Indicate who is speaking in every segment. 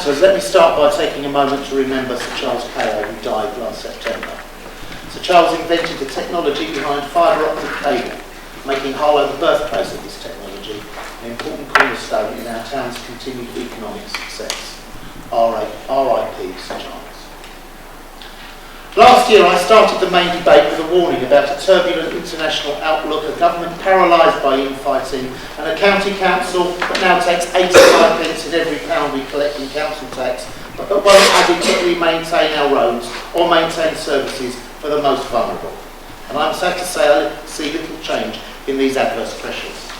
Speaker 1: councillors, let me start by taking a moment to remember Sir Charles Cahill, who died last September. Sir Charles invented the technology behind fibre optic cable, making Harlow the birthplace of this technology, an important cornerstone in our town's continued economic success. R.I.P. Sir Charles. Last year I started the main debate with a warning about a turbulent international outlook, a government paralysed by infighting, and a county council that now takes 85 pence in every pound we collect in council tax, but that won't adequately maintain our roads or maintain services for the most vulnerable. And I'm sad to say I see little change in these adverse pressures.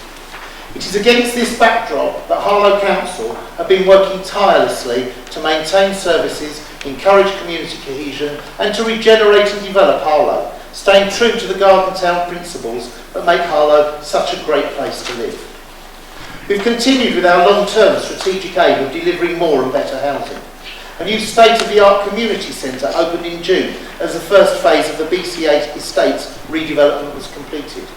Speaker 1: It is against this backdrop that Harlow Council have been working tirelessly to maintain services, encourage community cohesion and to regenerate and develop Harlow, staying true to the Garden Town principles that make Harlow such a great place to live. We've continued with our long-term strategic aim of delivering more and better housing. A new state-of-the-art community centre opened in June as the first phase of the BC8 Estates redevelopment was completed.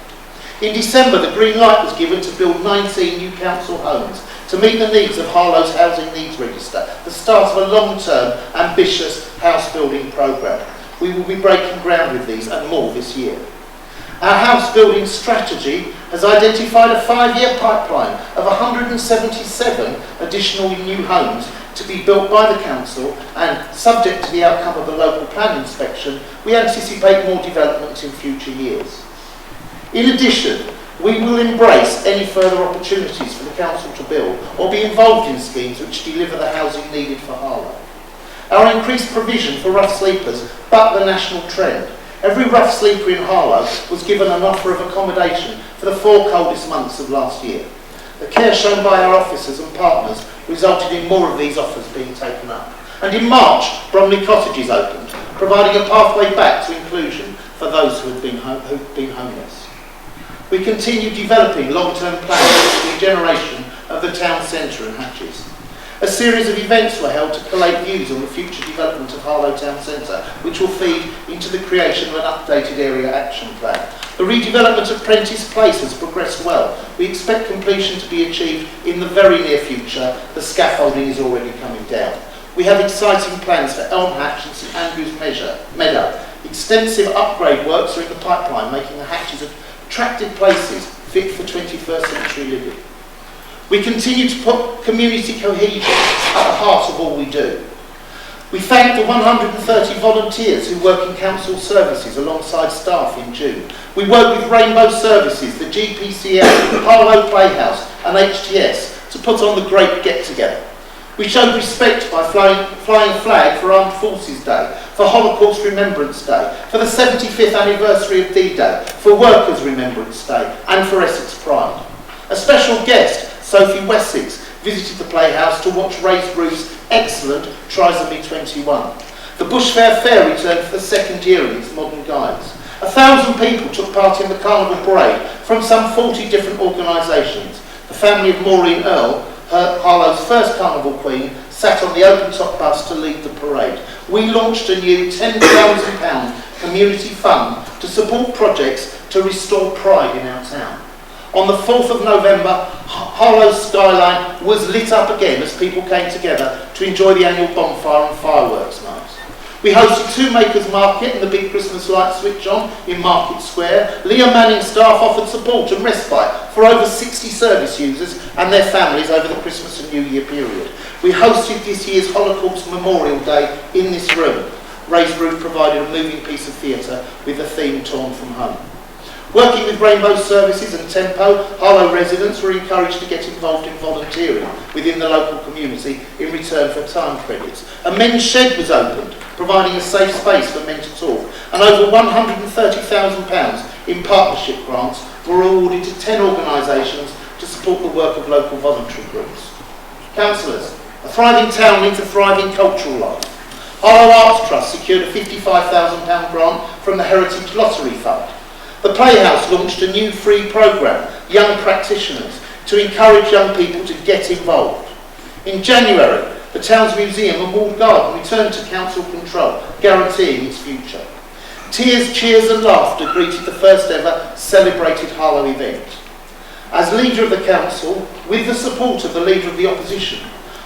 Speaker 1: In December, the green light was given to build 19 new council homes to meet the needs of Harlow's Housing Needs Register, the start of a long-term, ambitious house building programme. We will be breaking ground with these and more this year. Our house building strategy has identified a 5-year pipeline of 177 additional new homes to be built by the council, and subject to the outcome of the local plan inspection, we anticipate more developments in future years. In addition, we will embrace any further opportunities for the council to build or be involved in schemes which deliver the housing needed for Harlow. Our increased provision for rough sleepers bucked the national trend. Every rough sleeper in Harlow was given an offer of accommodation for the 4 coldest months of last year. The care shown by our officers and partners resulted in more of these offers being taken up. And in March, Bromley Cottages opened, providing a pathway back to inclusion for those who've been homeless. We continue developing long-term plans for the regeneration of the town centre and hatches. A series of events were held to collate views on the future development of Harlow Town Centre, which will feed into the creation of an updated area action plan. The redevelopment of Prentice Place has progressed well. We expect completion to be achieved in the very near future. The scaffolding is already coming down. We have exciting plans for Elm Hatch and St Andrews Meadow. Extensive upgrade works are in the pipeline, making the hatches attractive places fit for 21st century living. We continue to put community cohesion at the heart of all we do. We thank the 130 volunteers who work in council services alongside staff in June. We work with Rainbow Services, the GPCL, Harlow Playhouse and HTS to put on the great get-together. We showed respect by flying flag for Armed Forces Day, for Holocaust Remembrance Day, for the 75th anniversary of D-Day, for Workers' Remembrance Day and for Essex Pride. A special guest, Sophie Wessex, visited the Playhouse to watch Raised Roof's excellent Trisomy 21. The Bush Fair Fair returned for the 2nd year in its modern guise. 1,000 people took part in the Carnival Parade from some 40 different organisations. The family of Maureen Earle, Harlow's first Carnival Queen, sat on the open-top bus to lead the parade. We launched a new £10,000 community fund to support projects to restore pride in our town. On the 4th of November, Harlow's skyline was lit up again as people came together to enjoy the annual bonfire and fireworks night. We hosted 2 Makers Market and the big Christmas light switch on in Market Square. Leah Manning staff offered support and respite for over 60 service users and their families over the Christmas and New Year period. We hosted this year's Holocaust Memorial Day in this room. Raised Roof provided a moving piece of theatre with a theme torn from home. Working with Rainbow Services and Tempo, Harlow residents were encouraged to get involved in volunteering within the local community in return for time credits. A men's shed was opened, providing a safe space for men to talk, and over £130,000 in partnership grants were awarded to 10 organisations to support the work of local voluntary groups. Councillors, a thriving town needs a thriving cultural life. Harlow Arts Trust secured a £55,000 grant from the Heritage Lottery Fund. The Playhouse launched a new free programme, Young Practitioners, to encourage young people to get involved. In January, the town's museum and walled garden returned to council control, guaranteeing its future. Tears, cheers and laughter greeted the first ever celebrated Harlow event. As leader of the council, with the support of the leader of the opposition,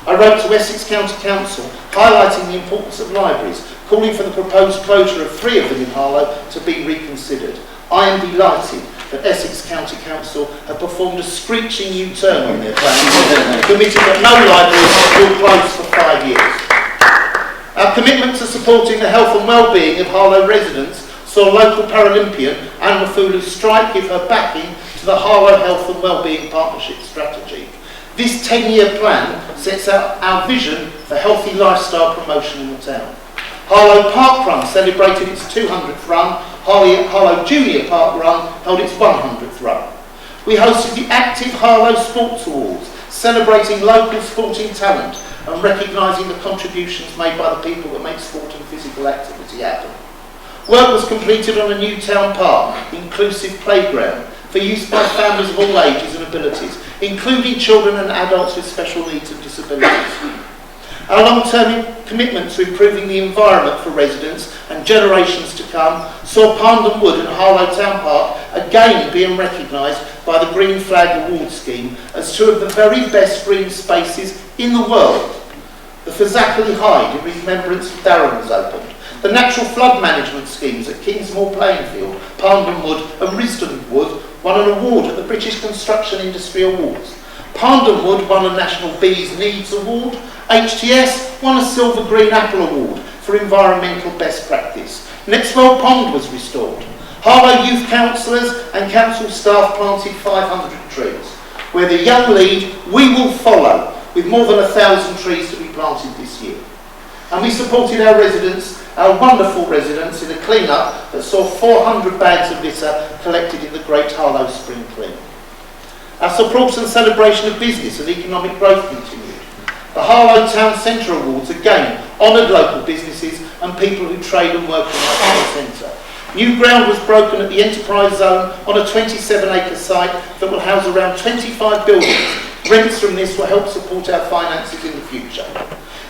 Speaker 1: I wrote to Essex County Council highlighting the importance of libraries, calling for the proposed closure of 3 of them in Harlow to be reconsidered. I am delighted that Essex County Council have performed a screeching U-turn on their plans, committing that no libraries will close for 5 years. Our commitment to supporting the health and well-being of Harlow residents saw local Paralympian Anne Mafulu Strike give her backing to the Harlow Health and Wellbeing Partnership Strategy. This 10-year plan sets out our vision for healthy lifestyle promotion in the town. Harlow Park Run celebrated its 200th run, Harlow Junior Park Run held its 100th run. We hosted the Active Harlow Sports Awards, celebrating local sporting talent and recognising the contributions made by the people that make sport and physical activity happen. Work was completed on a new town park, inclusive playground, for use by families of all ages and abilities, including children and adults with special needs and disabilities. Our long-term commitment to improving the environment for residents and generations to come saw Parndon Wood and Harlow Town Park again being recognised by the Green Flag Award Scheme as 2 of the very best green spaces in the world. The Fazakerley Hyde in remembrance of Darren was opened. The natural flood management schemes at Kingsmore Plainfield, Parndon Wood and Risdon Wood won an award at the British Construction Industry Awards. Parndon Wood won a National Bees Needs Award. HTS won a Silver Green Apple Award for environmental best practice. Nextwell Pond was restored. Harlow youth councillors and council staff planted 500 trees. Where the young lead, we will follow, with more than 1,000 trees to be planted this year. And we supported our residents, our wonderful residents, in a clean-up that saw 400 bags of litter collected in the Great Harlow Spring Clean. Our support and celebration of business and economic growth continued. The Harlow Town Centre Awards again honoured local businesses and people who trade and work in our town centre. New ground was broken at the Enterprise Zone on a 27-acre site that will house around 25 buildings. Rents from this will help support our finances in the future.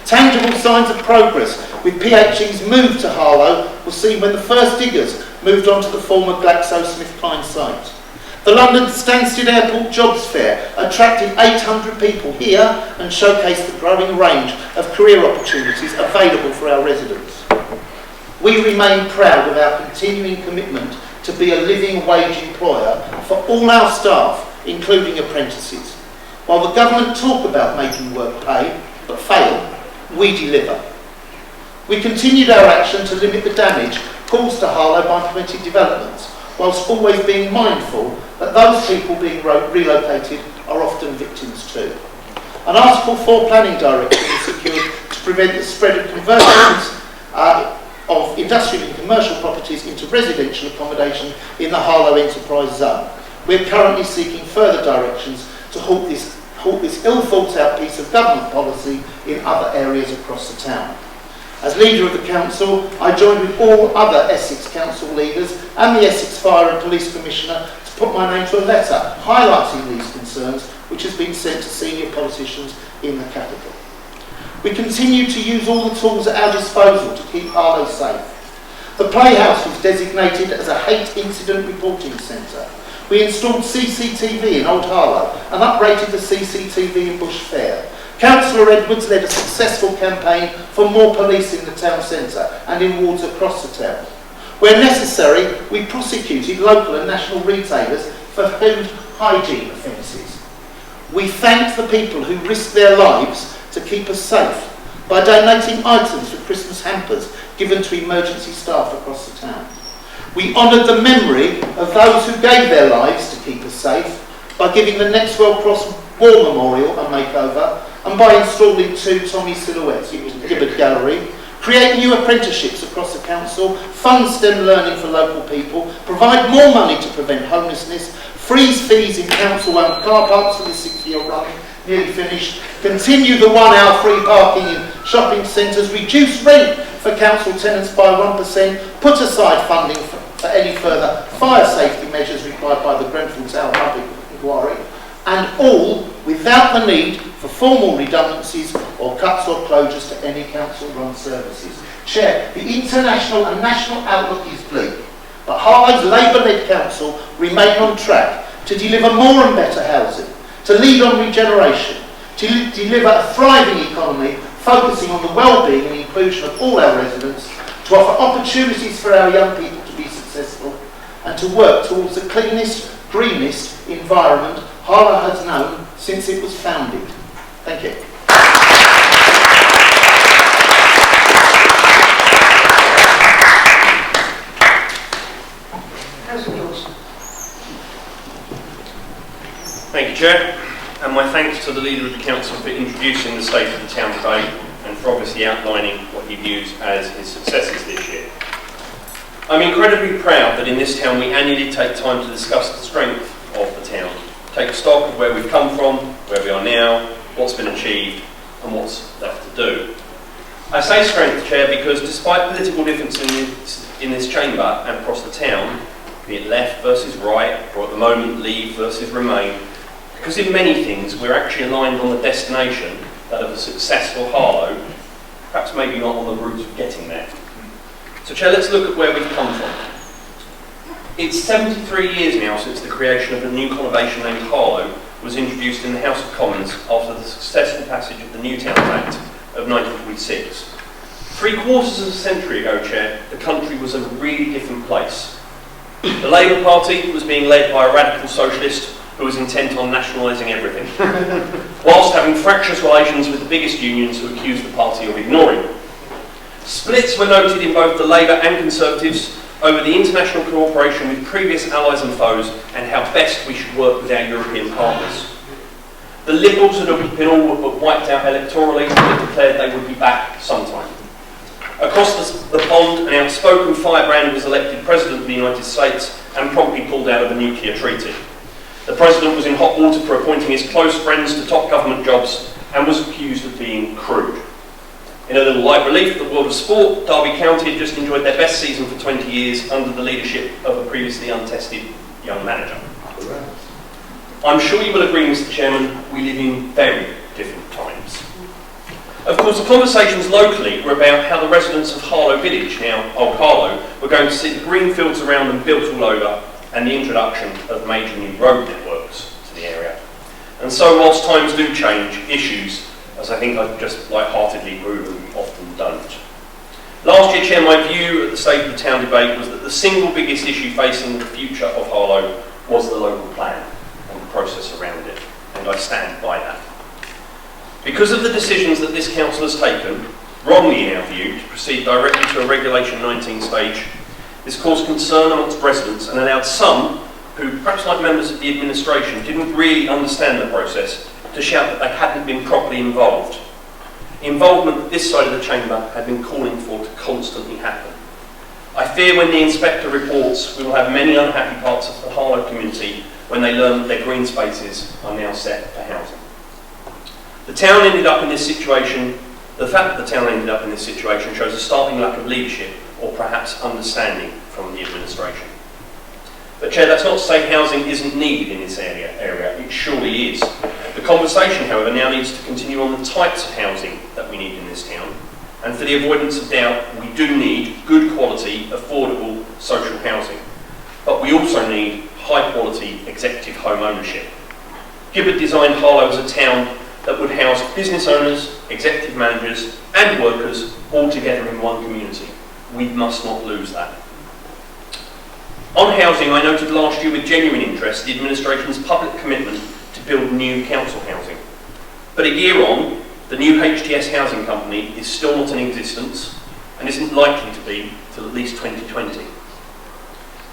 Speaker 1: Tangible signs of progress with PHE's move to Harlow were seen when the first diggers moved on to the former GlaxoSmithKline site. The London Stansted Airport Jobs Fair attracted 800 people here and showcased the growing range of career opportunities available for our residents. We remain proud of our continuing commitment to be a living wage employer for all our staff, including apprentices. While the government talk about making work pay, but fail, we deliver. We continued our action to limit the damage caused to Harlow by permitted developments, whilst always being mindful that those people being relocated are often victims too. An Article 4 planning directive was secured to prevent the spread of conversions of industrial and commercial properties into residential accommodation in the Harlow Enterprise Zone. We're currently seeking further directions to halt this ill thought out piece of government policy in other areas across the town. As leader of the council, I joined with all other Essex council leaders and the Essex Fire and Police Commissioner to put my name to a letter highlighting these concerns, which has been sent to senior politicians in the capital. We continue to use all the tools at our disposal to keep Harlow safe. The Playhouse was designated as a hate incident reporting centre. We installed CCTV in Old Harlow and uprated the CCTV in Bush Fair. Councillor Edwards led a successful campaign for more police in the town centre and in wards across the town. Where necessary, we prosecuted local and national retailers for food hygiene offences. We thanked the people who risked their lives to keep us safe by donating items for Christmas hampers given to emergency staff across the town. We honoured the memory of those who gave their lives to keep us safe by giving the Nextwell Cross War Memorial a makeover and by installing 2 Tommy silhouettes in the Gibbard Gallery, create new apprenticeships across the council, fund STEM learning for local people, provide more money to prevent homelessness, freeze fees in council-owned car parks for the 6-year run, nearly finished, continue the 1-hour free parking in shopping centres, reduce rent for council tenants by 1%, put aside funding for any further fire safety measures required by the Grenfell Tower Public Inquiry, and all without the need for formal redundancies or cuts or closures to any council-run services. Chair, the international and national outlook is bleak, but Harlow's Labour-led council remain on track to deliver more and better housing, to lead on regeneration, to deliver a thriving economy focusing on the well-being and inclusion of all our residents, to offer opportunities for our young people to be successful, and to work towards the cleanest, greenest environment Harlow has known since it was founded. Thank you.
Speaker 2: Thank you, Chair, and my thanks to the Leader of the Council for introducing the State of the Town debate and for obviously outlining what he views as his successes this year. I'm incredibly proud that in this town we annually take time to discuss the strength of the town, take stock of where we've come from, where we are now, what's been achieved and what's left to do. I say strength, Chair, because despite political differences in this chamber and across the town, be it left versus right, or at the moment Leave versus Remain, because in many things we're actually aligned on the destination, that of a successful Harlow, perhaps maybe not on the route of getting there. So Chair, let's look at where we've come from. It's 73 years now since the creation of a new conurbation named Harlow was introduced in the House of Commons after the successful passage of the New Towns Act of 1946. 3/4 of a century ago, Chair, the country was a really different place. The Labour Party was being led by a radical socialist who was intent on nationalising everything, whilst having fractious relations with the biggest unions who accused the party of ignoring. Splits were noted in both the Labour and Conservatives over the international cooperation with previous allies and foes and how best we should work with our European partners. The Liberals had been all but wiped out electorally and declared they would be back sometime. Across the pond, an outspoken firebrand was elected President of the United States and promptly pulled out of the nuclear treaty. The President was in hot water for appointing his close friends to top government jobs and was accused of being crude. In a little light relief, the world of sport, Derby County had just enjoyed their best season for 20 years under the leadership of a previously untested young manager. I'm sure you will agree, Mr. Chairman, we live in very different times. Of course, the conversations locally were about how the residents of Harlow Village, now Old Harlow, were going to see the green fields around them built all over and the introduction of major new road networks to the area. And so, whilst times do change, issues, as I think I've just light-heartedly proven, often don't. Last year, Chair, my view at the State of the Town debate was that the single biggest issue facing the future of Harlow was the local plan and the process around it, and I stand by that. Because of the decisions that this council has taken, wrongly in our view, to proceed directly to a Regulation 19 stage, this caused concern amongst residents and allowed some, who perhaps like members of the administration didn't really understand the process, to shout that they hadn't been properly involved. Involvement that this side of the chamber had been calling for to constantly happen. I fear when the inspector reports we will have many unhappy parts of the Harlow community when they learn that their green spaces are now set for housing. The fact that the town ended up in this situation shows a startling lack of leadership or perhaps understanding from the administration. But Chair, that's not to say housing isn't needed in this area. It surely is. The conversation, however, now needs to continue on the types of housing that we need in this town. And for the avoidance of doubt, we do need good quality, affordable social housing. But we also need high quality executive home ownership. Gibbard designed Harlow as a town that would house business owners, executive managers and workers all together in one community. We must not lose that. On housing, I noted last year with genuine interest the administration's public commitment to build new council housing. But a year on, the new HTS housing company is still not in existence and isn't likely to be till at least 2020.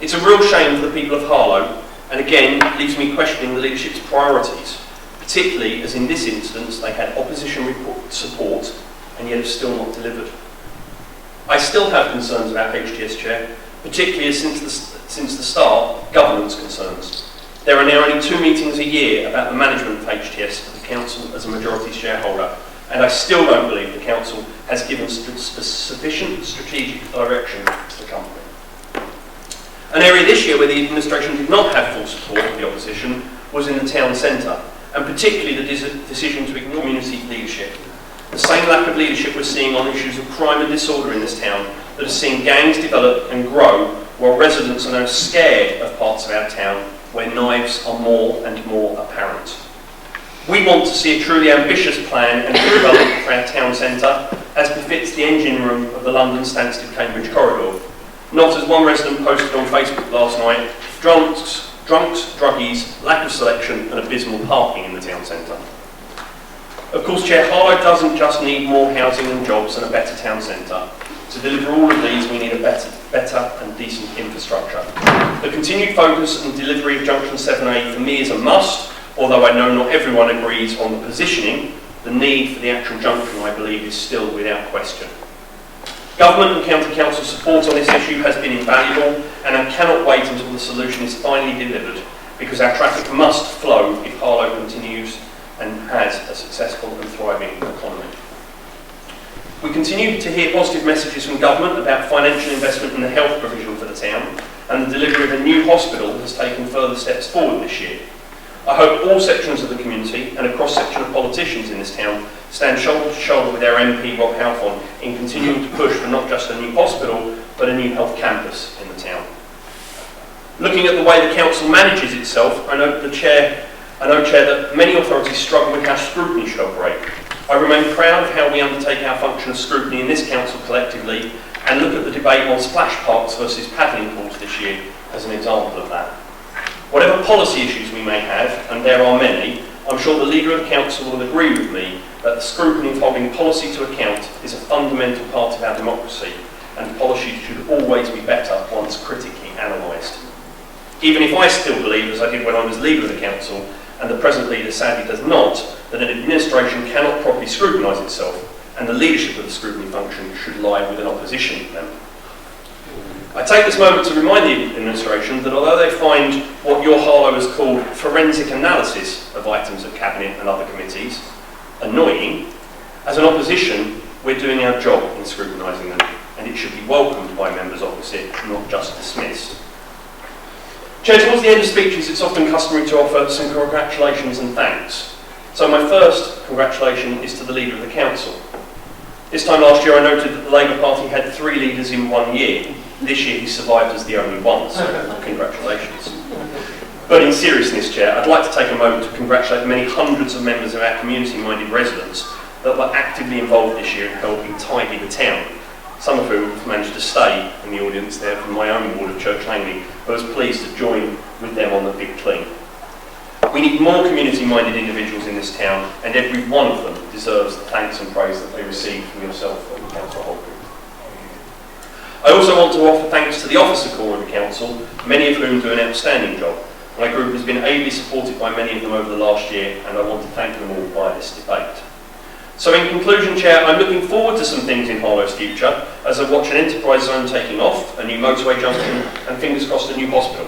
Speaker 2: It's a real shame for the people of Harlow, and again leaves me questioning the leadership's priorities, particularly as in this instance they had opposition support and yet have still not delivered. I still have concerns about HTS, Chair, particularly as since the start, governance concerns. There are now only 2 meetings a year about the management of HTS for the Council as a majority shareholder, and I still don't believe the Council has given sufficient strategic direction to the company. An area this year where the administration did not have full support of the opposition was in the town centre, and particularly the decision to ignore community leadership. The same lack of leadership we're seeing on issues of crime and disorder in this town that has seen gangs develop and grow, while residents are now scared of parts of our town where knives are more and more apparent. We want to see a truly ambitious plan and development for our town centre, as befits the engine room of the London Stansted-Cambridge corridor. Not, as one resident posted on Facebook last night, drunks, druggies, lack of selection and abysmal parking in the town centre. Of course, Chair, Harlow doesn't just need more housing and jobs and a better town centre. To deliver all of these, we need a better and decent infrastructure. The continued focus and delivery of Junction 7A for me is a must, although I know not everyone agrees on the positioning. The need for the actual junction, I believe, is still without question. Government and County Council support on this issue has been invaluable, and I cannot wait until the solution is finally delivered, because our traffic must flow if Harlow continues and has a successful and thriving economy. We continue to hear positive messages from government about financial investment in the health provision for the town, and the delivery of a new hospital has taken further steps forward this year. I hope all sections of the community and a cross-section of politicians in this town stand shoulder to shoulder with our MP Rob Halfon in continuing to push for not just a new hospital, but a new health campus in the town. Looking at the way the council manages itself, I know, Chair, that many authorities struggle with how scrutiny should operate. I remain proud of how we undertake our function of scrutiny in this council collectively, and look at the debate on splash parks versus paddling pools this year as an example of that. Whatever policy issues we may have, and there are many, I'm sure the Leader of the Council will agree with me that the scrutiny of holding policy to account is a fundamental part of our democracy, and policy should always be better once critically analysed. Even if I still believe, as I did when I was Leader of the Council, and the present Leader sadly does not, that an administration cannot properly scrutinise itself, and the leadership of the scrutiny function should lie with an opposition member. I take this moment to remind the administration that although they find what your Harlow has called forensic analysis of items of Cabinet and other committees annoying, as an opposition we're doing our job in scrutinising them, and it should be welcomed by members opposite, not just dismissed. Chair, towards the end of speeches it's often customary to offer some congratulations and thanks. So my first congratulation is to the Leader of the Council. This time last year I noted that the Labour Party had 3 leaders in 1 year. This year he survived as the only one, so congratulations. But in seriousness, Chair, I'd like to take a moment to congratulate the many hundreds of members of our community-minded residents that were actively involved this year in helping tidy the town, some of whom have managed to stay in the audience there from my own ward of Church Langley, who was pleased to join with them on the big clean. We need more community-minded individuals in this town, and every one of them deserves the thanks and praise that they receive from yourself and the Council Whole Group. I also want to offer thanks to the officer corps of the Council, many of whom do an outstanding job. My group has been ably supported by many of them over the last year, and I want to thank them all via this debate. So in conclusion, Chair, I'm looking forward to some things in Harlow's future, as I watch an enterprise zone taking off, a new motorway junction, and fingers crossed a new hospital.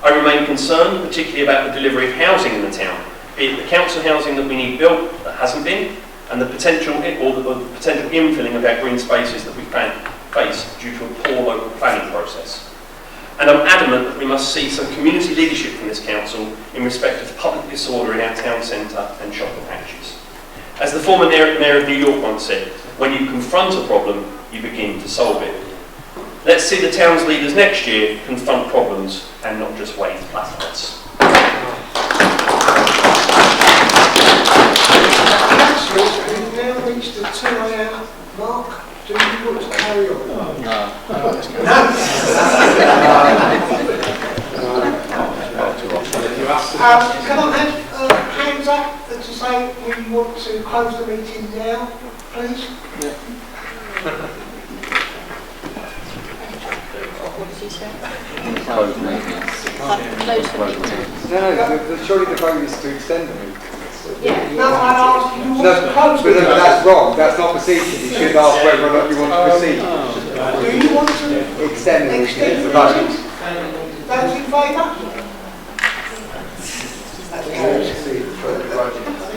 Speaker 2: I remain concerned, particularly about the delivery of housing in the town, be it the council housing that we need built that hasn't been, and the potential infilling of our green spaces that we face due to a poor local planning process. And I'm adamant that we must see some community leadership from this council in respect of public disorder in our town centre and shopping patches. As the former Mayor of New York once said, when you confront a problem, you begin to solve it. Let's see the town's leaders next year confront problems and not just wave placards.
Speaker 3: Councillors, we've now reached the 2-hour mark. Do you want to carry on? No. Can I have hands up to say we want to close the meeting now, please?
Speaker 4: What did you say?
Speaker 5: Close the meeting.
Speaker 4: Close the meeting.
Speaker 5: No, surely the vote is to extend the meeting.
Speaker 4: Yeah.
Speaker 3: No, I asked you want to close the
Speaker 5: But
Speaker 3: meeting.
Speaker 5: that's wrong, that's not procedure. You should ask whether or not you want to proceed.
Speaker 3: Do you want to
Speaker 5: Extend the meeting,
Speaker 3: extend
Speaker 5: it's
Speaker 3: the
Speaker 5: a vote.
Speaker 3: meeting? Those in favour?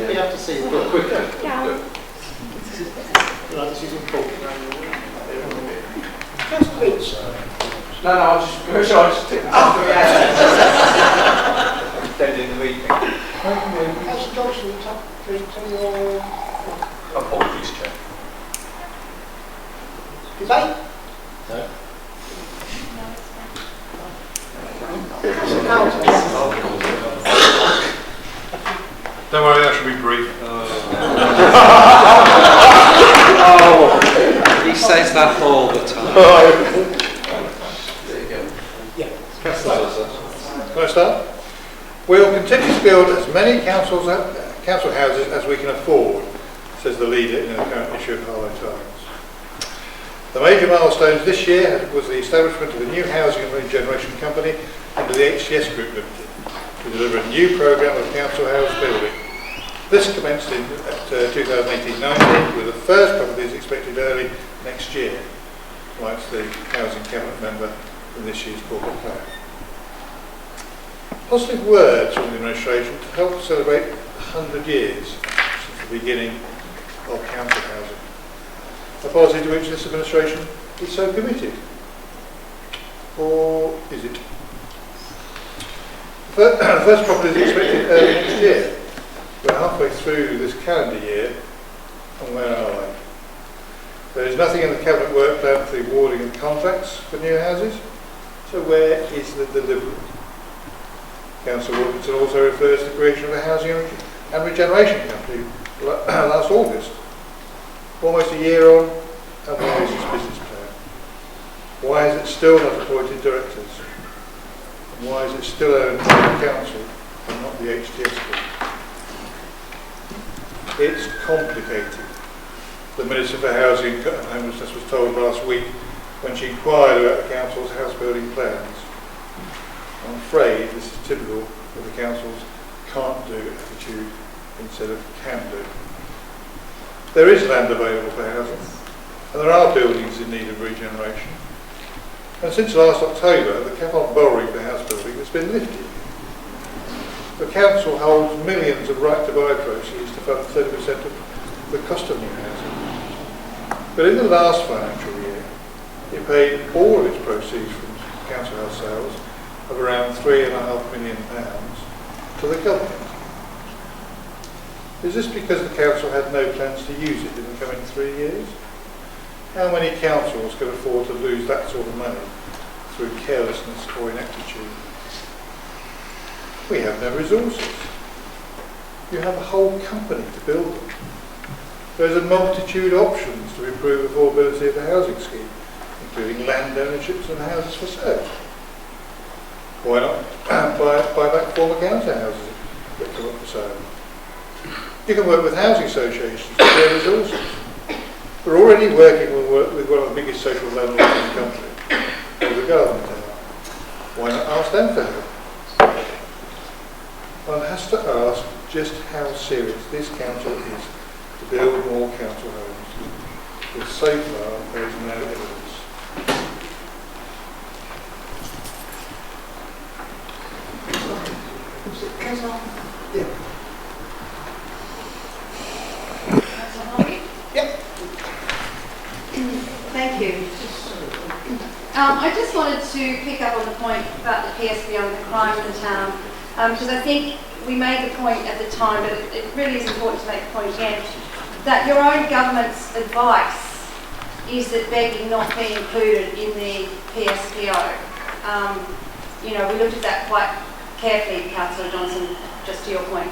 Speaker 1: We have to see it quicker.
Speaker 4: Yeah.
Speaker 1: This is important.
Speaker 3: Councillor Pitts.
Speaker 5: No, I'll just take extending the meeting.
Speaker 3: Councillor Johnson, to your
Speaker 2: Apologies, Chair.
Speaker 3: debate?
Speaker 1: No.
Speaker 3: Councillor Carlton.
Speaker 6: Don't worry, that should be brief.
Speaker 5: Oh, he says that all the time. There you go.
Speaker 1: Yeah.
Speaker 6: Can I start? We'll continue to build as many council houses as we can afford, says the leader in the current issue of Harlow Times. The major milestones this year was the establishment of a new housing and regeneration company under the HTS Group Limited to deliver a new programme of council house building. This commenced in 2018-19 with the first properties expected early next year, writes the Housing Cabinet member in this year's corporate plan. Positive words from the administration to help celebrate 100 years since the beginning of council housing. A policy to which this administration is so committed. Or is it? The first property is expected early next year. We're halfway through this calendar year, and where are they? There is nothing in the Cabinet work plan for the awarding of contracts for new houses, so where is the delivery? Council Wilkinson also refers to the creation of a housing and regeneration company last August. Almost a year on, and where is its business plan? Why is it still not appointed directors? And why is it still owned by the council and not the HTS group? It's complicated. The Minister for Housing and Homelessness was told last week when she inquired about the council's house building plans. I'm afraid this is typical of the council's can't do attitude instead of can do. There is land available for housing, and there are buildings in need of regeneration. And since last October, the cap on borrowing for house building has been lifted. The council holds millions of right-to-buy proceeds to fund 30% of the cost of new housing. But in the last financial year, it paid all of its proceeds from council house sales of around £3.5 million to the government. Is this because the council had no plans to use it in the coming 3 years? How many councils can afford to lose that sort of money through carelessness or ineptitude? We have no resources. You have a whole company to build them. There's a multitude of options to improve the affordability of the housing scheme, including land ownerships and houses for sale. Why not buy back former council houses that come up for sale? You can work with housing associations to share resources. We're already working with one of the biggest social landlords in the country, the Garden Tower. Why not ask them for help? One has to ask just how serious this council is to build more council homes. Because so far there is no evidence.
Speaker 3: Yeah.
Speaker 1: Yep.
Speaker 4: Thank you. I just wanted to pick up on the point about the PSBO and the crime in the town, because I think we made the point at the time, but it really is important to make the point again, that your own government's advice is that begging not be included in the PSBO. We looked at that quite carefully, Councillor Johnson, just to your point.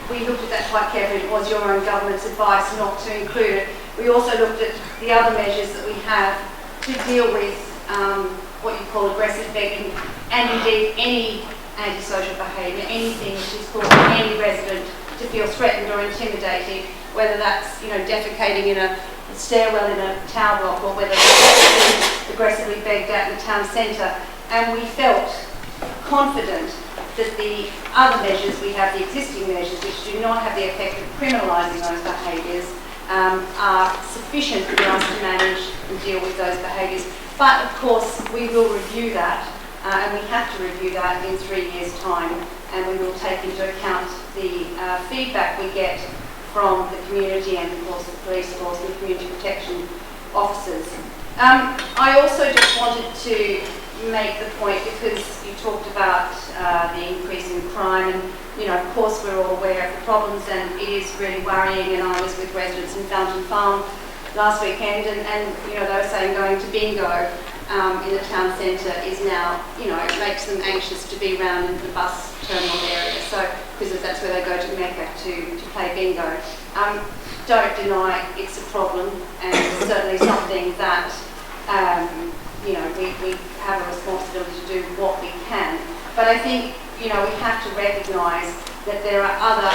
Speaker 4: We looked at that quite carefully. It was your own government's advice not to include it. We also looked at the other measures that we have to deal with what you call aggressive begging, and indeed any antisocial behaviour, anything which is causing any resident to feel threatened or intimidated, whether that's defecating in a stairwell in a tower block, or whether that's aggressively begged out in the town centre. And we felt confident that the other measures we have, the existing measures, which do not have the effect of criminalising those behaviours, are sufficient for us to manage and deal with those behaviours. But of course, we will review that, and we have to review that in 3 years' time, and we will take into account the feedback we get from the community and, of course, the police force and the community protection officers. I also just wanted to make the point, because you talked about the increase in crime, and of course we're all aware of the problems, and it is really worrying. And I was with residents in Fountain Farm last weekend, and they were saying going to bingo in the town centre is now, you know, it makes them anxious to be around in the bus terminal area. So, because that's where they go to Mecca to play bingo. Don't deny it's a problem, and it's certainly something that, you know, we have a responsibility to do what we can. But I think, you know, we have to recognise that there are other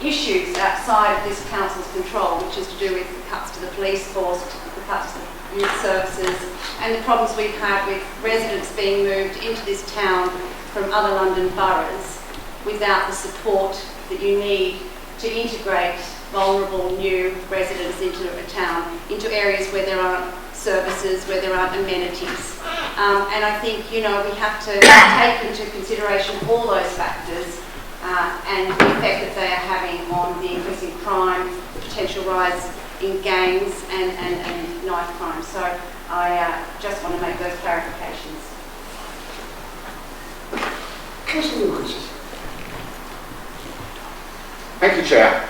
Speaker 4: issues outside of this council's control, which is to do with the cuts to the police force, the cuts to the youth services, and the problems we've had with residents being moved into this town from other London boroughs without the support that you need to integrate vulnerable new residents into a town, into areas where there aren't services, where there aren't amenities. And I think, you know, we have to take into consideration all those factors and the effect that they are having on the increasing crime, the potential rise in gangs and knife crime. So I just want to make those clarifications.
Speaker 3: Councillor Wilkinson.
Speaker 5: Thank you, Chair.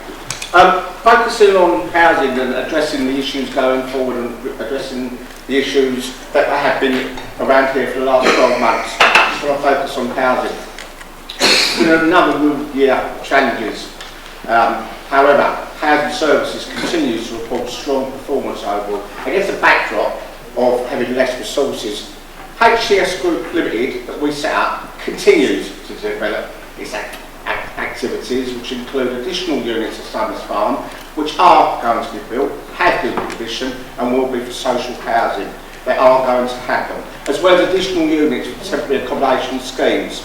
Speaker 5: Focusing on housing and addressing the issues going forward and addressing the issues that have been around here for the last 12 months, I just want to focus on housing. There are a number of challenges. However, housing services continues to report strong performance overall against a backdrop of having less resources. HCS Group Limited, that we set up, continues to develop its activities, which include additional units of Summers Farm, which are going to be built, have been commissioned, and will be for social housing. They are going to happen, as well as additional units for temporary accommodation schemes.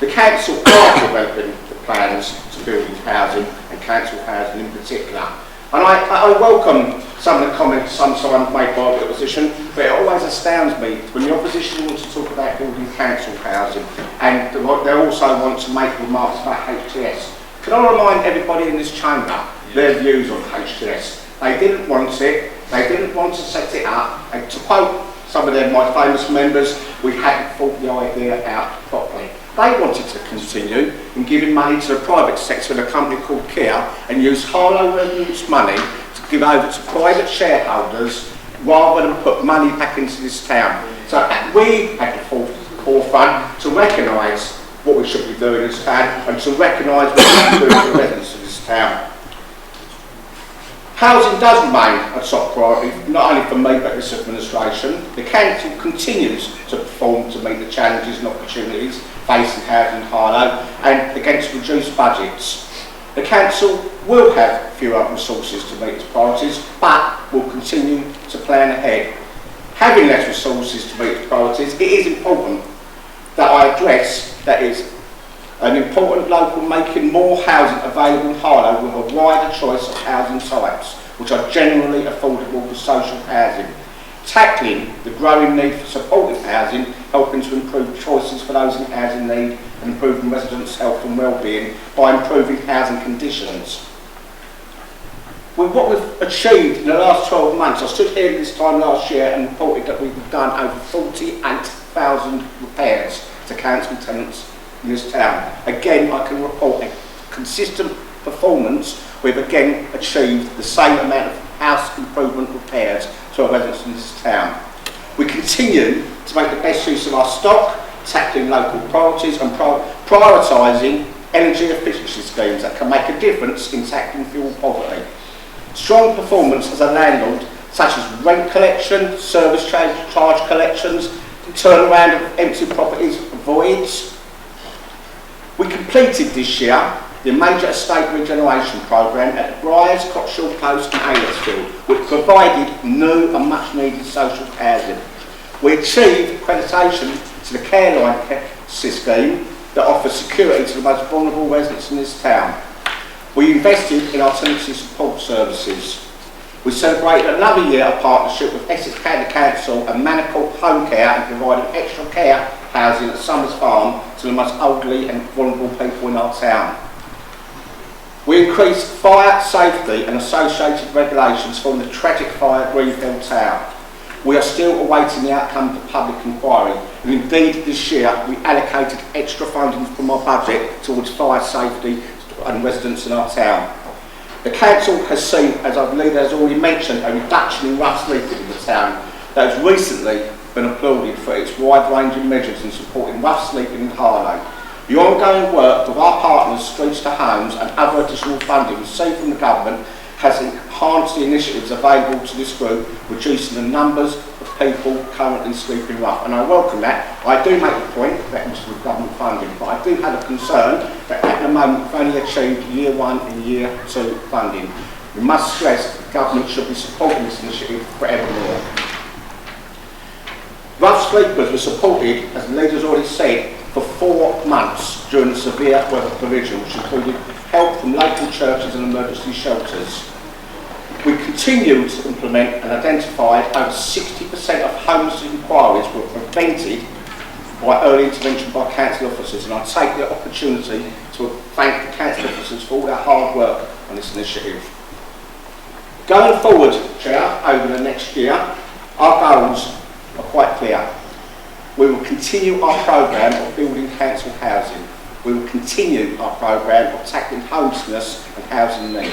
Speaker 5: The council are developing the plans to build housing, and council housing in particular. And I welcome some of the comments sometimes made by the opposition, but it always astounds me when the opposition wants to talk about building council housing, and they also want to make remarks about HTS. Can I remind everybody in this chamber their views on HTS? They didn't want it, they didn't want to set it up, and to quote some of them, my famous members, we hadn't thought the idea out properly. They wanted to continue in giving money to the private sector in a company called Kia and use Harlow revenues money to give over to private shareholders rather than put money back into this town. So we had the forefront to recognise what we should be doing in this town and to recognise what we should be doing for the residents of this town. Housing does remain a top priority, not only for me but this administration. The council continues to perform to meet the challenges and opportunities facing housing in Harlow and against reduced budgets. The council will have fewer resources to meet its priorities, but will continue to plan ahead. Having less resources to meet its priorities, it is important that I address that is an important local making more housing available in Harlow with a wider choice of housing types, which are generally affordable for social housing. Tackling the growing need for supportive housing, helping to improve choices for those in housing need and improving residents' health and well-being by improving housing conditions. With what we've achieved in the last 12 months, I stood here this time last year and reported that we've done over 48,000 repairs to council tenants in this town. Again, I can report a consistent performance. We've again achieved the same amount of house improvement repairs to our residents in this town. We continue to make the best use of our stock, tackling local priorities and prioritising energy efficiency schemes that can make a difference in tackling fuel poverty. Strong performance as a landlord, such as rent collection, service charge collections, turnaround of empty properties, voids. We completed this year the major estate regeneration programme at Briars, Cotshill Post and Aylesfield, which provided new and much needed social housing. We achieved accreditation to the Careline scheme that offers security to the most vulnerable residents in this town. We invested in our tenancy support services. We celebrated another year of partnership with Essex County Council and Manicourt Home Care and provided extra care housing at Summers Farm to the most elderly and vulnerable people in our town. We increased fire safety and associated regulations from the tragic fire at Greenfield Tower. We are still awaiting the outcome of the public inquiry, and indeed this year we allocated extra funding from our budget towards fire safety and residents in our town. The council has seen, as our leader has already mentioned, a reduction in rough sleeping in the town. that has recently been applauded for its wide-ranging measures in supporting rough sleeping in Harlow. The ongoing work with our partners, Streets to Homes, and other additional funding received from the government has enhanced the initiatives available to this group, reducing the numbers of people currently sleeping rough. And I welcome that. I do make the point that it's with government funding, but I do have a concern that at the moment we've only achieved year 1 and year 2 funding. We must stress that the government should be supporting this initiative forevermore. Rough sleepers were supported, as the leader's already said, for 4 months during the severe weather provision, which included help from local churches and emergency shelters. We continue to implement and identified over 60% of homeless inquiries were prevented by early intervention by council officers, and I take the opportunity to thank the council officers for all their hard work on this initiative. Going forward, Chair, over the next year, our goals are quite clear. We will continue our programme of building council housing. We will continue our programme of tackling homelessness and housing need.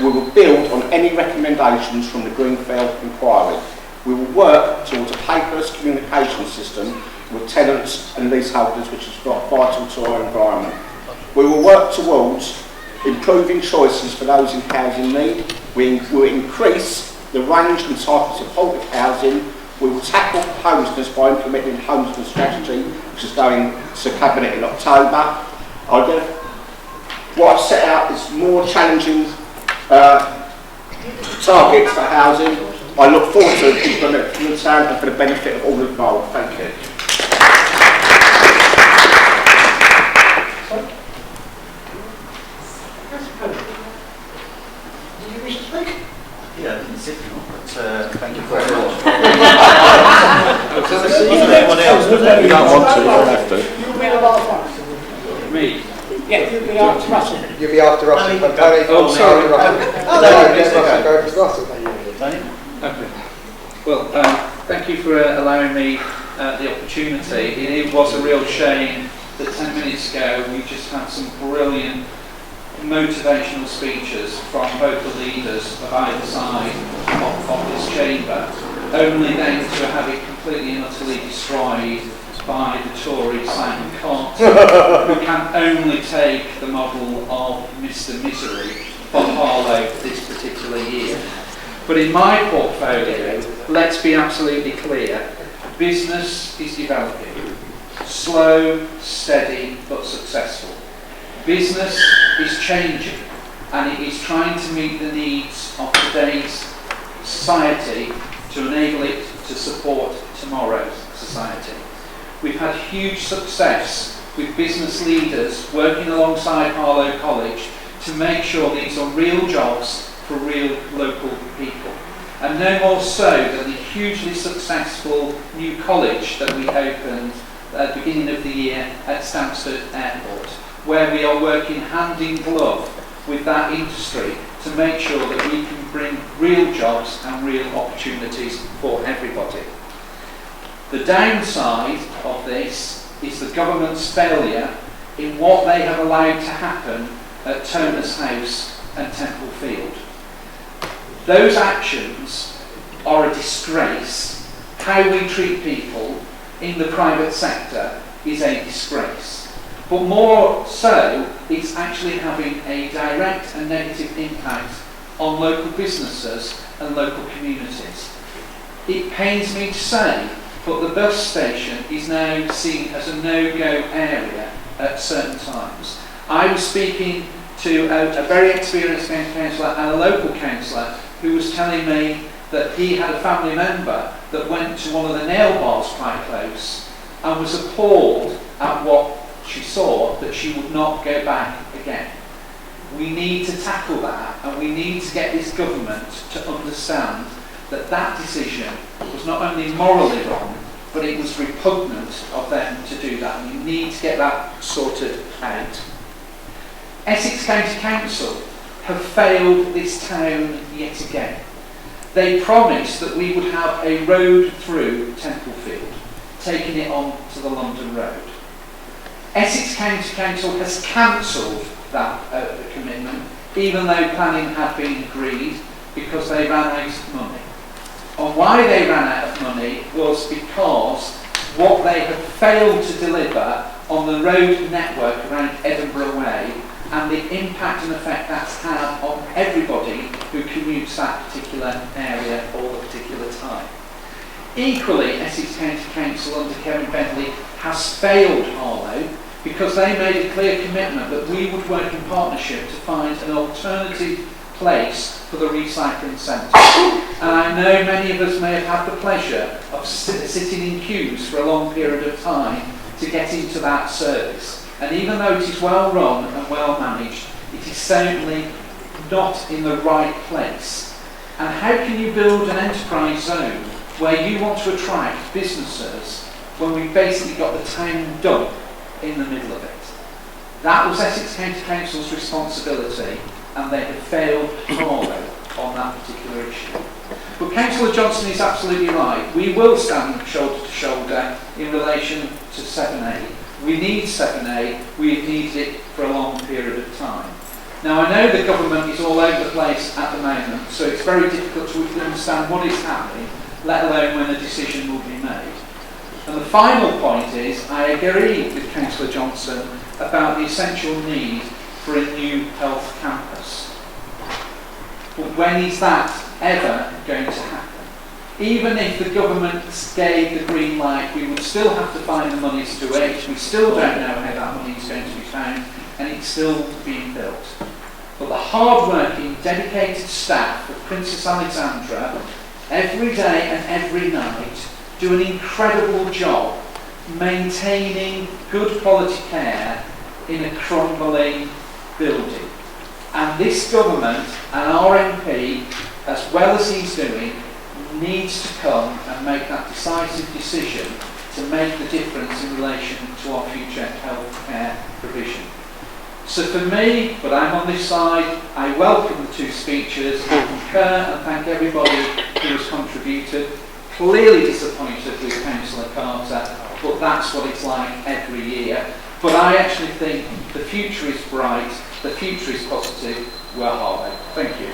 Speaker 5: We will build on any recommendations from the Greenfield inquiry. We will work towards a paperless communication system with tenants and leaseholders, which is vital to our environment. We will work towards improving choices for those in housing need. We will increase the range and type of supportive housing. We will tackle homelessness by implementing a homelessness strategy, which is going to Cabinet in October. What I've set out is more challenging targets for housing. I look forward to implementing them and for the benefit of all involved. Thank you.
Speaker 3: Did you wish to speak?
Speaker 7: Yeah, I didn't sit down, but thank you very much.
Speaker 2: Anyone else?
Speaker 5: You don't want to, you don't have to.
Speaker 3: You'll be the last one.
Speaker 2: Me?
Speaker 3: Yeah, you'll be after Russell.
Speaker 8: You'll be after Russell, but Tony,
Speaker 2: Oh,
Speaker 8: sorry,
Speaker 2: no.
Speaker 8: Russell.
Speaker 3: Oh,
Speaker 8: No,
Speaker 3: no,
Speaker 8: let Russell go for Russell.
Speaker 7: Okay. Well, thank you for allowing me the opportunity. It was a real shame that 10 minutes ago we just had some brilliant motivational speeches from both the leaders of either side of this chamber, only then to have it completely and utterly destroyed by the Tory Simon Cott, who can only take the model of Mr Misery for Harlow this particular year. But in my portfolio, let's be absolutely clear, business is developing. Slow, steady, but successful. Business is changing, and it is trying to meet the needs of today's society to enable it to support tomorrow's society. We've had huge success with business leaders working alongside Harlow College to make sure these are real jobs for real local people. And no more so than the hugely successful new college that we opened at the beginning of the year at Stansted Airport, where we are working hand in glove with that industry to make sure that we can bring real jobs and real opportunities for everybody. The downside of this is the government's failure in what they have allowed to happen at Turner's House and Temple Field. Those actions are a disgrace. How we treat people in the private sector is a disgrace. But more so, it's actually having a direct and negative impact on local businesses and local communities. It pains me to say, but the bus station is now seen as a no-go area at certain times. I was speaking to a very experienced councillor and a local councillor who was telling me that he had a family member that went to one of the nail bars quite close and was appalled at what she saw, that she would not go back again. We need to tackle that, and we need to get this government to understand that that decision was not only morally wrong, but it was repugnant of them to do that. We need to get that sorted out. Essex County Council have failed this town yet again. They promised that we would have a road through Templefield, taking it on to the London Road. Essex County Council has cancelled that commitment, even though planning had been agreed, because they ran out of money. And why they ran out of money was because what they had failed to deliver on the road network around Edinburgh Way and the impact and effect that's had on everybody who commutes that particular area all the particular time. Equally, Essex County Council under Kevin Bentley has failed Harlow because they made a clear commitment that we would work in partnership to find an alternative place for the recycling centre. And I know many of us may have had the pleasure of sitting in queues for a long period of time to get into that service. And even though it is well run and well managed, it is certainly not in the right place. And how can you build an enterprise zone where you want to attract businesses when we've basically got the town dump in the middle of it? That was Essex County Council's responsibility, and they have failed Harlow on that particular issue. But Councillor Johnson is absolutely right. We will stand shoulder to shoulder in relation to 7A. We need 7A. We've needed it for a long period of time. Now, I know the government is all over the place at the moment, so it's very difficult to understand what is happening, let alone when a decision will be made. And the final point is, I agree with Councillor Johnson about the essential need for a new health campus. But when is that ever going to happen? Even if the government gave the green light, we would still have to find the monies to it. We still don't know how that money is going to be found, and it's still being built. But the hard-working, dedicated staff of Princess Alexandra, every day and every night, do an incredible job maintaining good quality care in a crumbling building. And this government and our MP, as well as he's doing, needs to come and make that decisive decision to make the difference in relation to our future health care provision. So for me, but I'm on this side, I welcome the two speeches, I concur and thank everybody who has contributed. Clearly disappointed with Councillor Carter, but that's what it's like every year. But I actually think the future is bright, the future is positive. We're Harlow. Thank you.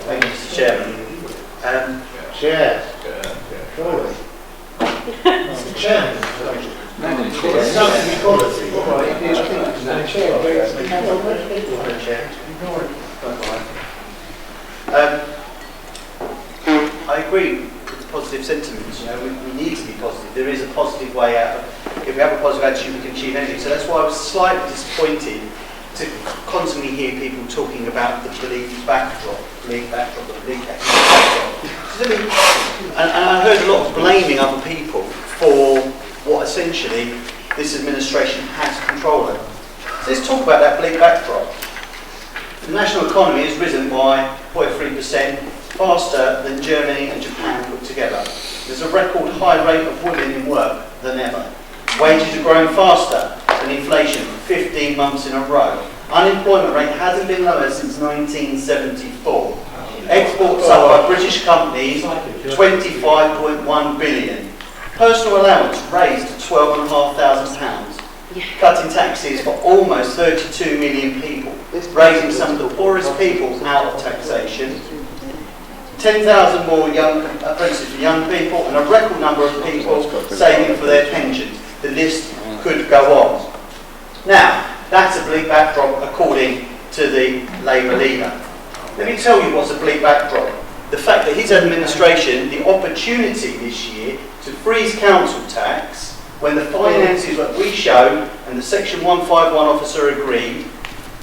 Speaker 9: Thank you, Mr. Chairman.
Speaker 1: Chair. Surely. Mr. Chairman. It's not to be policy.
Speaker 9: I agree with the positive sentiments. You know, we need to be positive. There is a positive way out. If we have a positive attitude, we can achieve anything. So that's why I was slightly disappointed to constantly hear people talking about the bleak backdrop, the bleak backdrop. And I heard a lot of blaming other people for what essentially this administration has control over. So let's talk about that bleak backdrop. The national economy has risen by 0.3%, faster than Germany and Japan put together. There's a record high rate of women in work than ever. Wages are growing faster than inflation for 15 months in a row. Unemployment rate hasn't been lower since 1974. Exports up by British companies, 25.1 billion. Personal allowance raised to £12,500. Cutting taxes for almost 32 million people, raising some of the poorest people out of taxation. 10,000 more young apprentices for young people, and a record number of people saving for their pensions. The list could go on. Now, that's a bleak backdrop according to the Labour leader. Let me tell you what's a bleak backdrop. The fact that his administration, the opportunity this year to freeze council tax, when the finances that we showed and the Section 151 officer agreed,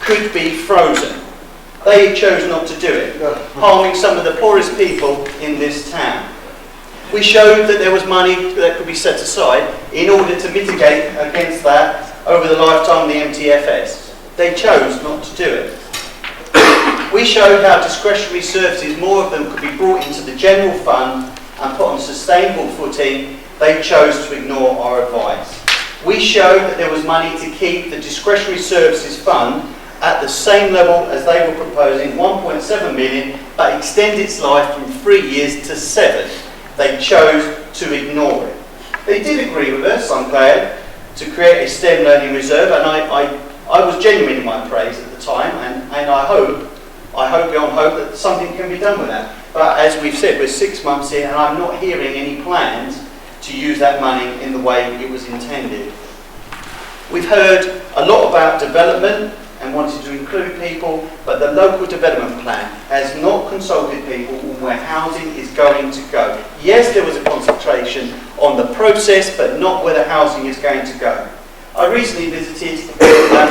Speaker 9: could be frozen. They chose not to do it, harming some of the poorest people in this town. We showed that there was money that could be set aside in order to mitigate against that over the lifetime of the MTFS. They chose not to do it. We showed how discretionary services, more of them could be brought into the general fund and put on a sustainable footing. They chose to ignore our advice. We showed that there was money to keep the discretionary services fund at the same level as they were proposing, 1.7 million, but extend its life from 3 years to 7. They chose to ignore it. They did agree with us, I'm glad, to create a STEM learning reserve, and I was genuine in my praise at the time, and I hope beyond hope that something can be done with that. But as we've said, we're 6 months in, and I'm not hearing any plans to use that money in the way it was intended. We've heard a lot about development and wanted to include people, but the local development plan has not consulted people on where housing is going to go. Yes, there was a concentration on the process, but not where the housing is going to go. I recently visited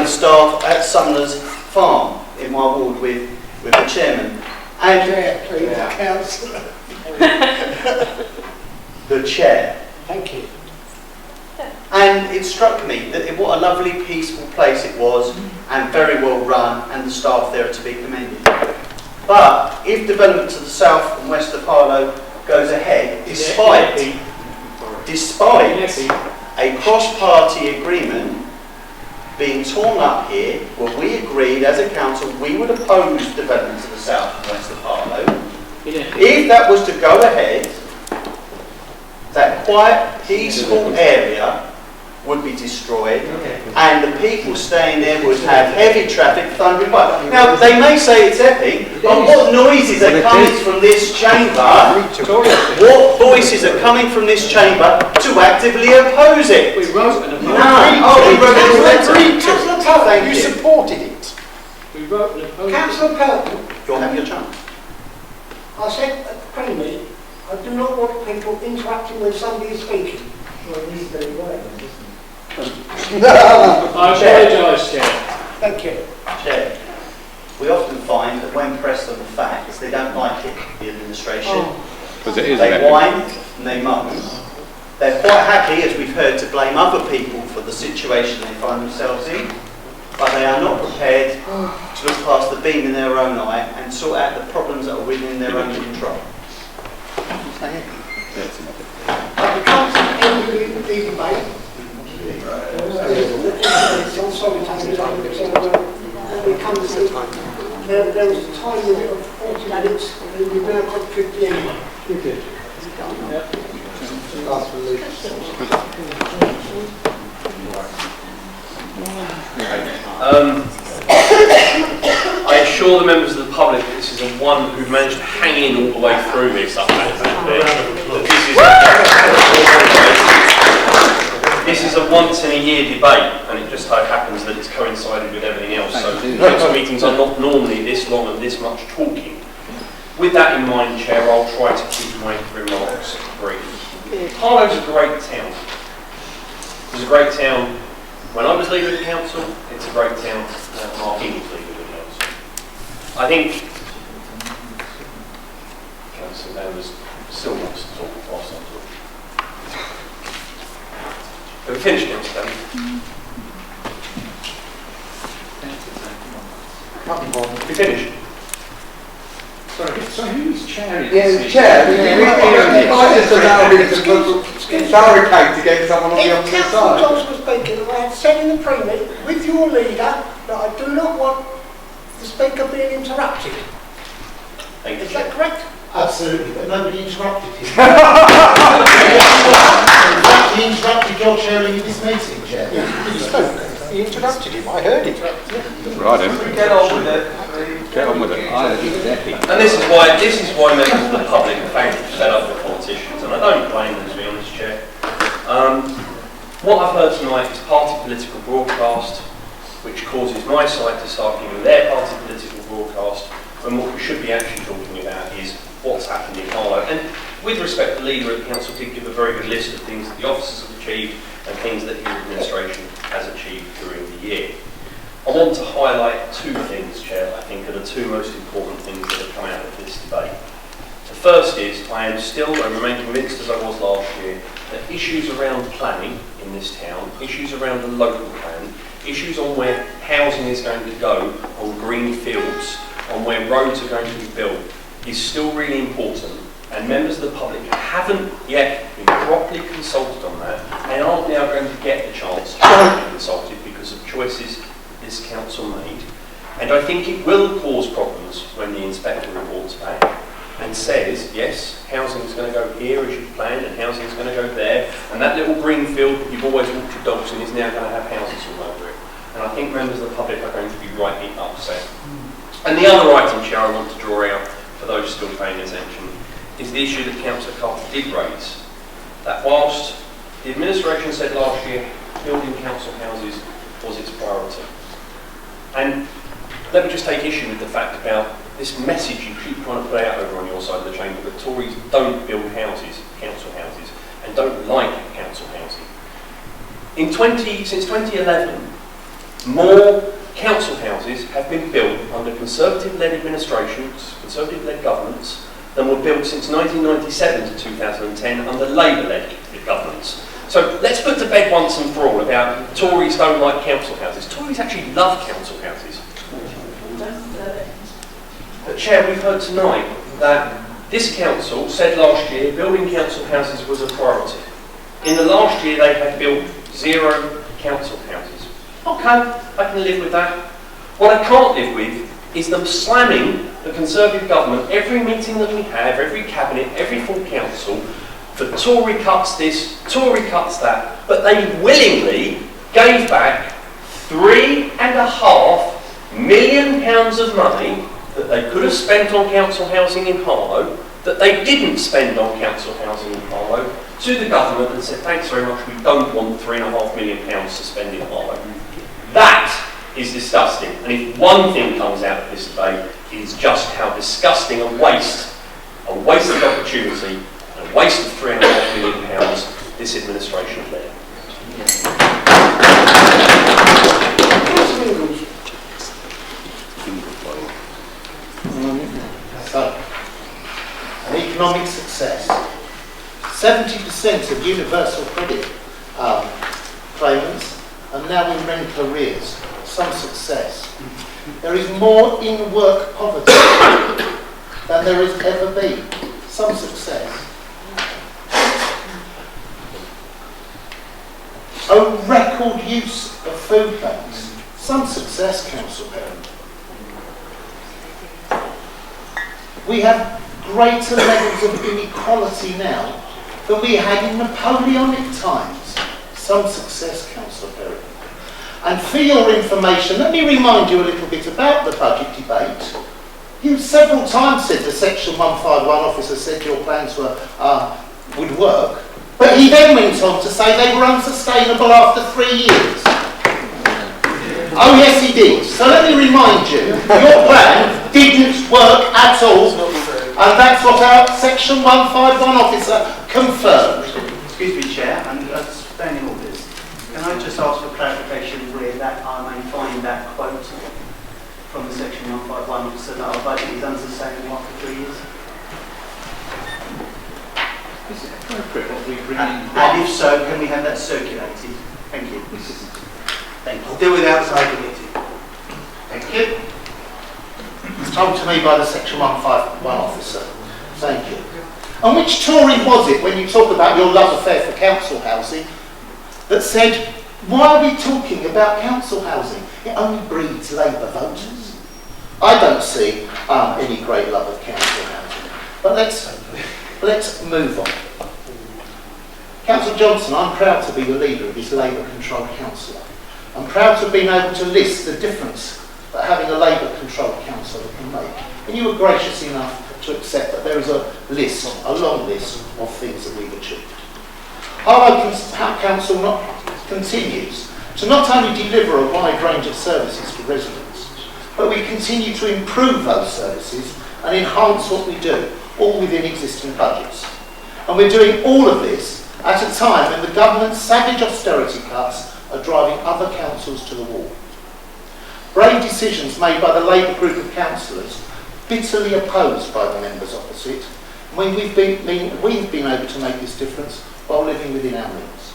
Speaker 9: staff at Sumner's Farm in my ward with the chairman. And
Speaker 3: Councillor.
Speaker 9: the chair.
Speaker 3: Thank you.
Speaker 9: And it struck me that what a lovely, peaceful place it was, and very well run, and the staff there are to be commended. But if development to the south and west of Harlow goes ahead, despite a cross-party agreement being torn up here, where we agreed as a council we would oppose development to the south and west of Harlow, if that was to go ahead, that quiet, peaceful area would be destroyed, and the people staying there would have heavy traffic, thundering by. Now, they may say it's epic, but what noises are coming from this chamber, what voices are coming from this chamber to actively oppose it?
Speaker 3: We wrote an
Speaker 9: No. Oh, we wrote a letter.
Speaker 3: Councillor Pelton,
Speaker 9: Thank
Speaker 3: you
Speaker 9: you.
Speaker 3: supported it.
Speaker 8: We wrote an opposing.
Speaker 3: Councillor Pelton,
Speaker 9: You'll have your chance.
Speaker 3: I said at the Premier, I do not want people interacting when somebody is speaking. Well, this is very well, isn't it?
Speaker 8: I apologise, Chair.
Speaker 3: Thank you.
Speaker 9: Chair, we often find that when pressed on the facts, they don't like it, the administration.
Speaker 10: Because it is
Speaker 9: They
Speaker 10: epic.
Speaker 9: whine and they moan. They're quite happy, as we've heard, to blame other people for the situation they find themselves in, but they are not prepared to look past the beam in their own eye and sort out the problems that are within their own control.
Speaker 3: We come to the end of the debate. It's on solid time, we come to, there was a time limit of 40 minutes, and we've now got 15.
Speaker 2: I assure the members of the public that this is the one who managed to hang in all the way through this up there. This is a once in a year debate, and it just so happens that it's coincided with everything else. So council meetings are not normally this long and this much talking. With that in mind, Chair, I'll try to keep my remarks brief. Harlow's a great town. It was a great town when I was leader of the council. It's a great town now Mark Eagle's leader of the council. I think council members still wants to talk whilst I'm talking. Have we finished, Councillor? We finished?
Speaker 7: So who's chairing
Speaker 8: Yeah,
Speaker 7: this
Speaker 8: the chair.
Speaker 7: meeting?
Speaker 8: You might just allow me to barricade to get someone on the
Speaker 3: If
Speaker 8: opposite
Speaker 3: Councillor
Speaker 8: side.
Speaker 3: Johnson was speaking, I had said in the Premier, with your leader, that I do not want the speaker being interrupted.
Speaker 2: Thank you,
Speaker 3: Is
Speaker 2: Chair.
Speaker 3: that correct?
Speaker 1: Absolutely, but nobody interrupted him. In fact, he interrupted your chairing of this meeting, Chair.
Speaker 8: He spoke. He interrupted him. I heard it.
Speaker 10: Right then.
Speaker 9: Get on with it.
Speaker 10: Get on with it.
Speaker 2: And this is why members of the public are thankful to set up the politicians, and I don't blame them, to be honest, Chair. What I've heard tonight is party political broadcast, which causes my side to start giving their party political broadcast, when what we should be actually talking about is what's happened in Harlow. And with respect, the leader of the council did give a very good list of things that the officers have achieved and things that his administration has achieved during the year. I want to highlight two things, Chair, I think are the two most important things that have come out of this debate. The first is, I am still, and remain convinced as I was last year, that issues around planning in this town, issues around the local plan, issues on where housing is going to go, on green fields, on where roads are going to be built, is still really important. And members of the public haven't yet been properly consulted on that, and aren't now going to get the chance to be consulted because of choices this council made. And I think it will cause problems when the inspector reports back and says, yes, housing is going to go here as you've planned, and housing is going to go there, and that little green field that you've always walked your dogs in is now going to have houses all over it. And I think members of the public are going to be rightly upset. And the other item, Chair, I want to draw out for those still paying attention is the issue that Councillor Carter did raise, that whilst the administration said last year building council houses was its priority. And let me just take issue with the fact about this message you keep trying to put out over on your side of the chamber that Tories don't build houses, council houses, and don't like council housing. Since 2011, more council houses have been built under Conservative-led administrations, Conservative-led governments, than were built since 1997 to 2010 under Labour-led governments. So let's put to bed once and for all about Tories don't like council houses. Tories actually love council houses. But Chair, we've heard tonight that this council said last year building council houses was a priority. In the last year they had built 0 council houses. Okay, I can live with that. What I can't live with is them slamming the Conservative government every meeting that we have, every cabinet, every full council, for Tory cuts this, Tory cuts that, but they willingly gave back £3.5 million of money that they could have spent on council housing in Harlow, that they didn't spend on council housing in Harlow, to the government and said, thanks very much, we don't want £3.5 million to spend in Harlow. That is disgusting. And if one thing comes out of this debate, it is just how disgusting a waste of opportunity, and a waste of £3.5 million this administration led.
Speaker 1: So, an economic success. 70% of universal credit claimants are now in rental arrears. Some success. There is more in-work poverty than there has ever been. Some success. A record use of food banks. Some success, Council Parent. We have greater levels of inequality now than we had in Napoleonic times. Some success, Councillor Perry. And for your information, let me remind you a little bit about the budget debate. You several times said the Section 151 officer said your plans would work, but he then went on to say they were unsustainable after 3 years. Oh yes, he did. So let me remind you, your plan didn't work at all, and that's what our Section 151 officer confirmed.
Speaker 9: Excuse me, Chair, and sustaining all this. Can I just ask for clarification where that I may find that quote from the Section 151 officer that our budget is unsustainable after 3 years?
Speaker 7: Is it appropriate that we bring in...
Speaker 9: And if so, can we have that circulated? Thank you. Thank you.
Speaker 8: I'll do without citing it.
Speaker 1: Thank you. It's told to me by the Section 151 officer. Thank you. And which Tory was it, when you talk about your love affair for council housing, that said, why are we talking about council housing? It only breeds Labour voters. I don't see any great love of council housing. But let's move on. Councillor Johnson, I'm proud to be the leader of this Labour-controlled council. I'm proud to have been able to list the difference that having a Labour-controlled council can make. And you were gracious enough to accept that there is a long list of things that we've achieved. Harlow Council continues to not only deliver a wide range of services to residents, but we continue to improve those services and enhance what we do, all within existing budgets. And we're doing all of this at a time when the government's savage austerity cuts are driving other councils to the wall. Brave decisions made by the Labour group of councillors, bitterly opposed by the members opposite, when we've been able to make this difference while living within our means.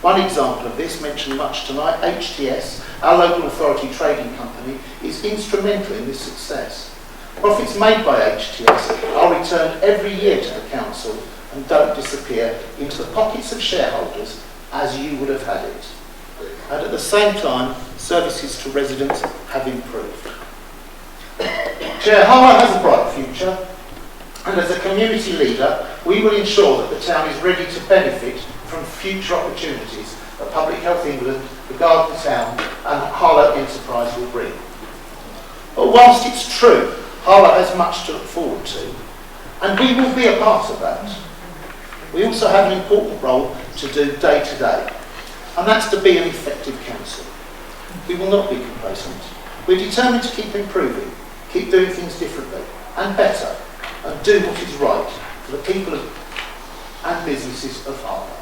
Speaker 1: One example of this, mentioned much tonight, HTS, our local authority trading company, is instrumental in this success. Profits made by HTS are returned every year to the council and don't disappear into the pockets of shareholders as you would have had it. And at the same time, services to residents have improved. Chair, Harlow has a bright future, and as a community leader, we will ensure that the town is ready to benefit from future opportunities that Public Health England, the Garden Town and Harlow Enterprise will bring. But whilst it's true, Harlow has much to look forward to, and we will be a part of that. We also have an important role to do day to day, and that's to be an effective council. We will not be complacent. We're determined to keep improving, keep doing things differently and better, and do what is right for the people and businesses of Harlow.